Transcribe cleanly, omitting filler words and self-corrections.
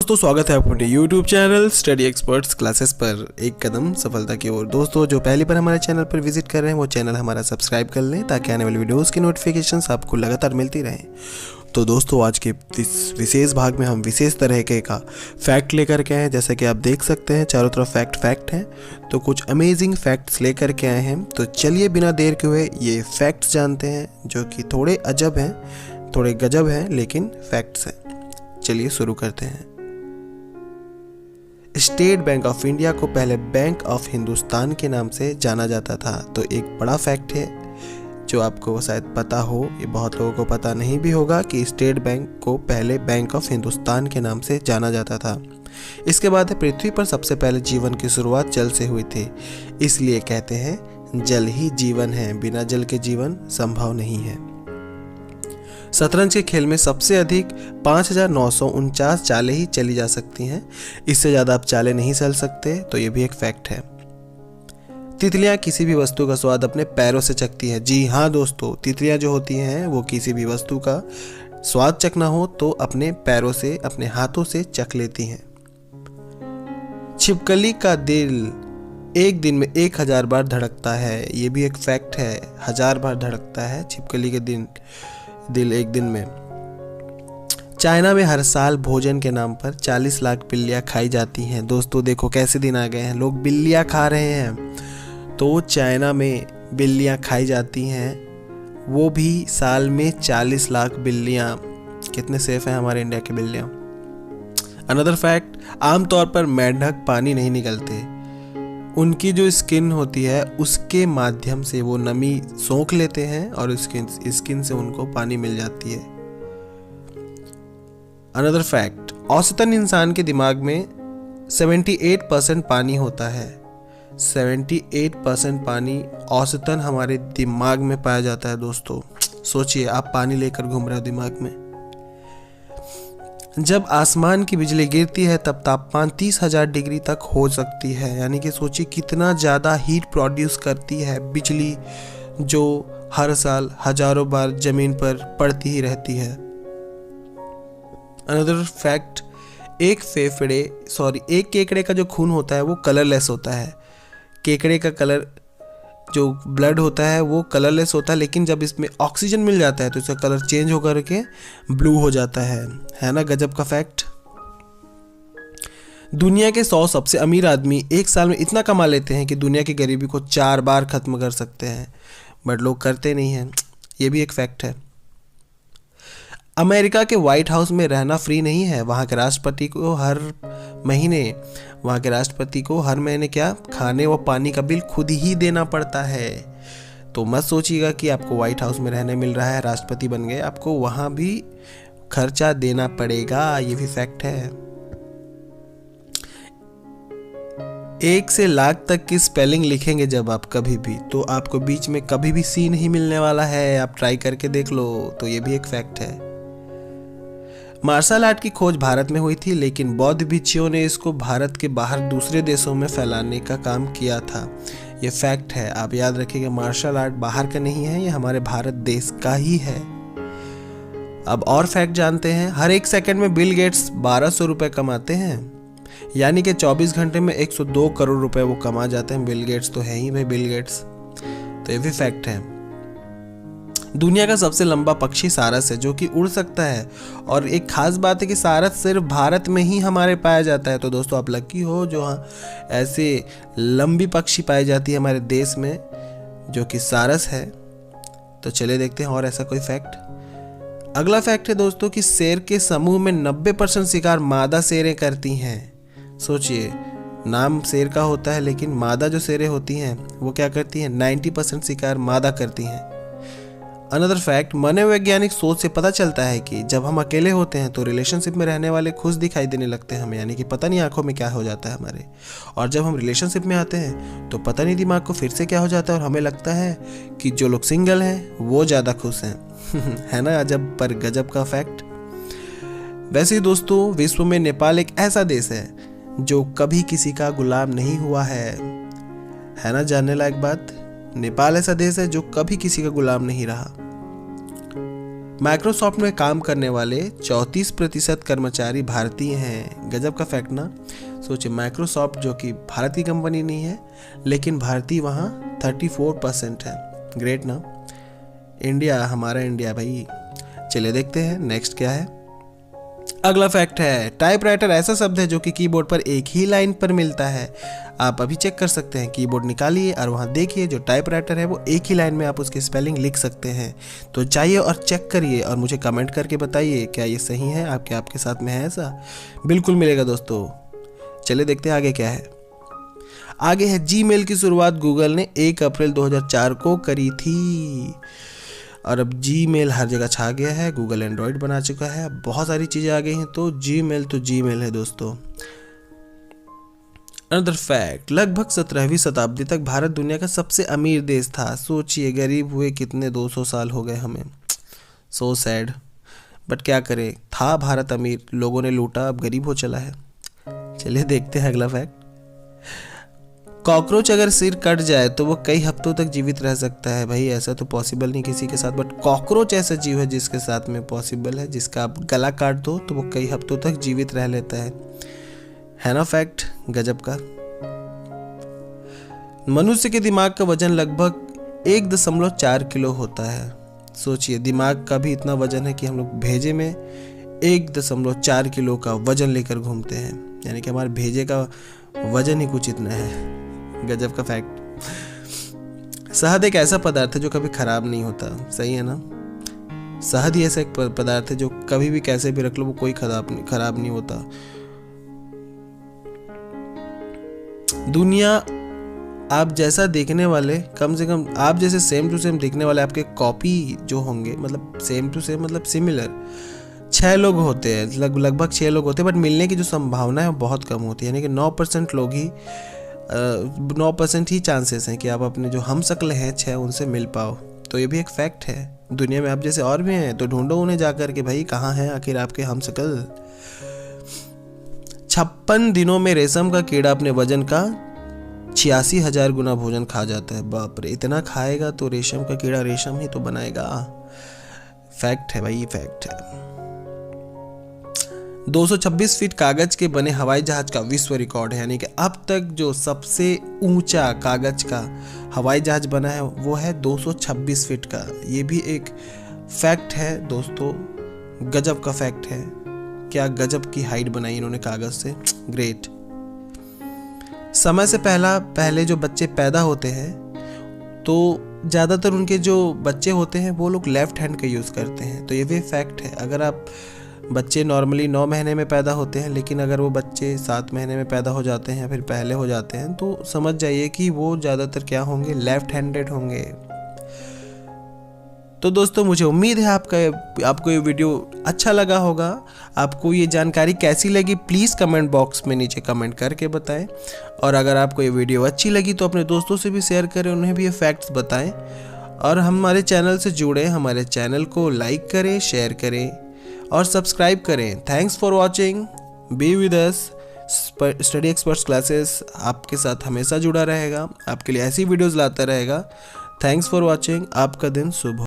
दोस्तों स्वागत है अपने YouTube channel study experts classes पर एक कदम सफलता की ओर। दोस्तों जो पहली बार हमारे चैनल पर विजिट कर रहे हैं वो चैनल हमारा सब्सक्राइब कर लें ताकि आने वाली वीडियोस की नोटिफिकेशंस आपको लगातार मिलती रहें। तो दोस्तों आज के इस विशेष भाग में हम विशेष तरह के का फैक्ट लेकर के आए हैं। जैसे कि आप देख सकते हैं चारों तरफ फैक्ट हैं, तो कुछ अमेजिंग फैक्ट्स लेकर के आए हैं। तो चलिए बिना देर के हुए ये फैक्ट्स जानते हैं जो कि थोड़े अजब हैं, थोड़े गजब हैं, लेकिन फैक्ट्स हैं। चलिए शुरू करते हैं। स्टेट बैंक ऑफ इंडिया को पहले बैंक ऑफ हिंदुस्तान के नाम से जाना जाता था। तो एक बड़ा फैक्ट है जो आपको शायद पता हो, ये बहुत लोगों को पता नहीं भी होगा कि स्टेट बैंक को पहले बैंक ऑफ हिंदुस्तान के नाम से जाना जाता था। इसके बाद पृथ्वी पर सबसे पहले जीवन की शुरुआत जल से हुई थी, इसलिए कहते हैं जल ही जीवन है, बिना जल के जीवन संभव नहीं है। शतरंज के खेल में सबसे अधिक 5,949 चालें ही चली जा सकती हैं, इससे ज़्यादा आप चालें नहीं चल सकते। तो ये भी एक फैक्ट है। तितलियां किसी भी वस्तु का स्वाद अपने पैरों से चखती हैं। जी हाँ दोस्तों, तितलियां जो होती हैं वो किसी भी वस्तु का स्वाद चखना हो तो अपने पैरों से, अपने हाथों से चख लेती हैं। छिपकली का दिल एक दिन में 1000 बार धड़कता है, ये भी एक फैक्ट है। 1000 बार धड़कता है छिपकली के दिल एक दिन में। चाइना में हर साल भोजन के नाम पर 40 लाख बिल्लियाँ खाई जाती हैं। दोस्तों देखो कैसे दिन आ गए हैं, लोग बिल्लियाँ खा रहे हैं। तो चाइना में बिल्लियाँ खाई जाती हैं, वो भी साल में 40 लाख बिल्लियाँ। कितने सेफ हैं हमारे इंडिया की बिल्लियाँ। अनदर फैक्ट, आमतौर पर मेंढक पानी नहीं निकलते। उनकी जो स्किन होती है उसके माध्यम से वो नमी सोख लेते हैं और स्किन से उनको पानी मिल जाती है। अनदर फैक्ट, औसतन इंसान के दिमाग में 78% पानी होता है। 78% पानी औसतन हमारे दिमाग में पाया जाता है। दोस्तों सोचिए, आप पानी लेकर घूम रहे हो दिमाग में। जब आसमान की बिजली गिरती है तब तापमान 30,000 डिग्री तक हो सकती है, यानी कि सोचिए कितना ज़्यादा हीट प्रोड्यूस करती है बिजली, जो हर साल हजारों बार ज़मीन पर पड़ती ही रहती है। अनदर फैक्ट, एक केकड़े का जो खून होता है वो कलरलेस होता है। केकड़े का कलर जो ब्लड होता है वो कलरलेस होता है, लेकिन जब इसमें ऑक्सीजन मिल जाता है तो इसका कलर चेंज होकर के ब्लू हो जाता है ना गजब का फैक्ट। दुनिया के 100 सबसे अमीर आदमी एक साल में इतना कमा लेते हैं कि दुनिया की गरीबी को 4 बार खत्म कर सकते हैं, बट लोग करते नहीं हैं। ये भी एक फैक्ट है। अमेरिका के व्हाइट हाउस में रहना फ्री नहीं है। वहाँ के राष्ट्रपति को हर महीने क्या खाने व पानी का बिल खुद ही देना पड़ता है। तो मत सोचिएगा कि आपको व्हाइट हाउस में रहने मिल रहा है, राष्ट्रपति बन गए, आपको वहाँ भी खर्चा देना पड़ेगा। ये भी फैक्ट है। 1 से लाख तक की स्पेलिंग लिखेंगे जब आप कभी भी, तो आपको बीच में कभी भी सी नहीं मिलने वाला है। आप ट्राई करके देख लो। तो ये भी एक फैक्ट है। मार्शल आर्ट की खोज भारत में हुई थी, लेकिन बौद्ध भिक्षुओं ने इसको भारत के बाहर दूसरे देशों में फैलाने का काम किया था। ये फैक्ट है, आप याद रखिएगा। मार्शल आर्ट बाहर का नहीं है, ये हमारे भारत देश का ही है। अब और फैक्ट जानते हैं। हर 1 सेकंड में बिल गेट्स 1200 रुपये कमाते हैं, यानी कि 24 घंटे में 102 करोड़ रुपए वो कमा जाते हैं। बिल गेट्स तो है ही भाई, बिल गेट्स। तो ये भी फैक्ट है। दुनिया का सबसे लंबा पक्षी सारस है, जो कि उड़ सकता है। और एक खास बात है कि सारस सिर्फ भारत में ही हमारे पाया जाता है। तो दोस्तों आप लकी हो जो ऐसे लंबी पक्षी पाई जाती है हमारे देश में, जो कि सारस है। तो चलिए देखते हैं और ऐसा कोई फैक्ट। अगला फैक्ट है दोस्तों कि शेर के समूह में 90% शिकार मादा शेरें करती हैं। सोचिए, नाम शेर का होता है लेकिन मादा जो शेरें होती हैं वो क्या करती हैं, 90% शिकार मादा करती हैं। अनदर फैक्ट, मनोवैज्ञानिक सोच से पता चलता है कि जब हम अकेले होते हैं तो रिलेशनशिप में रहने वाले खुश दिखाई देने लगते हैं हमें, यानी कि पता नहीं आंखों में क्या हो जाता है हमारे। और जब हम रिलेशनशिप में आते हैं तो पता नहीं दिमाग को फिर से क्या हो जाता है और हमें लगता है कि जो लोग सिंगल हैं वो ज़्यादा खुश हैं। है ना अजब पर गजब का फैक्ट। वैसे ही दोस्तों विश्व में नेपाल एक ऐसा देश है जो कभी किसी का गुलाम नहीं हुआ है ना जानने लायक बात। नेपाल ऐसा देश है जो कभी किसी का गुलाम नहीं रहा। माइक्रोसॉफ्ट में काम करने वाले 34% कर्मचारी भारतीय हैं। गजब का फैक्ट ना। सोचिए, माइक्रोसॉफ्ट जो कि भारत की कंपनी नहीं है, लेकिन भारतीय वहाँ 34% है। ग्रेट ना। इंडिया, हमारा इंडिया भाई। चलिए देखते हैं नेक्स्ट क्या है। अगला फैक्ट है, टाइपराइटर ऐसा शब्द है जो कि कीबोर्ड पर एक ही लाइन पर मिलता है। आप अभी चेक कर सकते हैं, कीबोर्ड निकालिए और वहाँ देखिए जो टाइपराइटर है वो एक ही लाइन में आप उसकी स्पेलिंग लिख सकते हैं। तो जाइए और चेक करिए और मुझे कमेंट करके बताइए क्या ये सही है, आपके साथ में है ऐसा। बिल्कुल मिलेगा दोस्तों। चलिए देखते हैं आगे क्या है। आगे है, जीमेल की शुरुआत गूगल ने 1 अप्रैल 2004 को करी थी और अब जीमेल हर जगह छा गया है। गूगल एंड्रॉयड बना चुका है, बहुत सारी चीज़ें आ गई हैं, तो जीमेल है दोस्तों। अनदर फैक्ट, लगभग 17वीं शताब्दी तक भारत दुनिया का सबसे अमीर देश था। सोचिए, गरीब हुए कितने 200 साल हो गए हमें। सो सैड, बट क्या करें, था भारत अमीर, लोगों ने लूटा, अब गरीब हो चला है। चलिए देखते हैं अगला फैक्ट। कॉकरोच अगर सिर कट जाए तो वो कई हफ्तों तक जीवित रह सकता है। भाई ऐसा तो पॉसिबल नहीं किसी के साथ, बट कॉकरोच ऐसा जीव है जिसके साथ में पॉसिबल है, जिसका आप गला काट दो तो वो कई हफ्तों तक जीवित रह लेता है ना फैक्ट। गजब का। मनुष्य के दिमाग का वजन लगभग 1.4 किलो होता है। सोचिए, दिमाग का भी इतना वजन है कि हम लोग भेजे में 1.4 किलो का वजन लेकर घूमते हैं, यानी कि हमारे भेजे का वजन ही कुछ इतना है। गजब का फैक्ट। शहद एक ऐसा पदार्थ है जो कभी खराब नहीं होता। सही है ना। शहद ही ऐसा एक पदार्थ है जो कभी भी कैसे भी रख लो वो कोई खराब नहीं होता। दुनिया आप जैसा देखने वाले, कम से कम आप जैसे सेम टू सेम देखने वाले आपके कॉपी जो होंगे, मतलब सेम टू सेम मतलब सिमिलर, 6 लोग होते हैं, लगभग 6 लोग होते हैं, बट मिलने की जो संभावना है वो बहुत कम होती है। यानी कि 9% लोग ही 9% ही चांसेस हैं कि आप अपने जो हम शक्ल हैं 6 उनसे मिल पाओ। तो ये भी एक फैक्ट है। दुनिया में आप जैसे और भी हैं, तो ढूंढो उन्हें जाकर के, भाई कहाँ हैं आखिर आपके हम शक्ल। 56 दिनों में रेशम का कीड़ा अपने वजन का 86,000 गुना भोजन खा जाता है। बाप रे, इतना खाएगा तो रेशम का कीड़ा रेशम ही तो बनाएगा। फैक्ट है भाई, ये फैक्ट है। 226 फीट कागज के बने हवाई जहाज का विश्व रिकॉर्ड है, यानी कि अब तक जो सबसे ऊंचा कागज का हवाई जहाज बना है वो है 226 फीट का। ये भी एक फैक्ट है दोस्तों, गजब का फैक्ट है। क्या गजब की हाइट बनाई इन्होंने कागज से, ग्रेट। समय से पहले जो बच्चे पैदा होते हैं तो ज़्यादातर उनके जो बच्चे होते हैं वो लोग लेफ्ट हैंड का यूज़ करते हैं। तो ये भी फैक्ट है। अगर आप बच्चे नॉर्मली 9 महीने में पैदा होते हैं, लेकिन अगर वो बच्चे 7 महीने में पैदा हो जाते हैं या फिर पहले हो जाते हैं, तो समझ जाइए कि वो ज़्यादातर क्या होंगे, लेफ्ट हैंडेड होंगे। तो दोस्तों मुझे उम्मीद है आपको ये वीडियो अच्छा लगा होगा। आपको ये जानकारी कैसी लगी प्लीज़ कमेंट बॉक्स में नीचे कमेंट करके बताएं। और अगर आपको ये वीडियो अच्छी लगी तो अपने दोस्तों से भी शेयर करें, उन्हें भी ये फैक्ट्स बताएं। और हमारे चैनल से जुड़े, हमारे चैनल को लाइक करें, शेयर करें और सब्सक्राइब करें। Thanks for watching, be with us. Study experts classes आपके साथ हमेशा जुड़ा रहेगा, आपके लिए ऐसी वीडियोज़ लाता रहेगा। Thanks for watching. आपका दिन शुभ हो।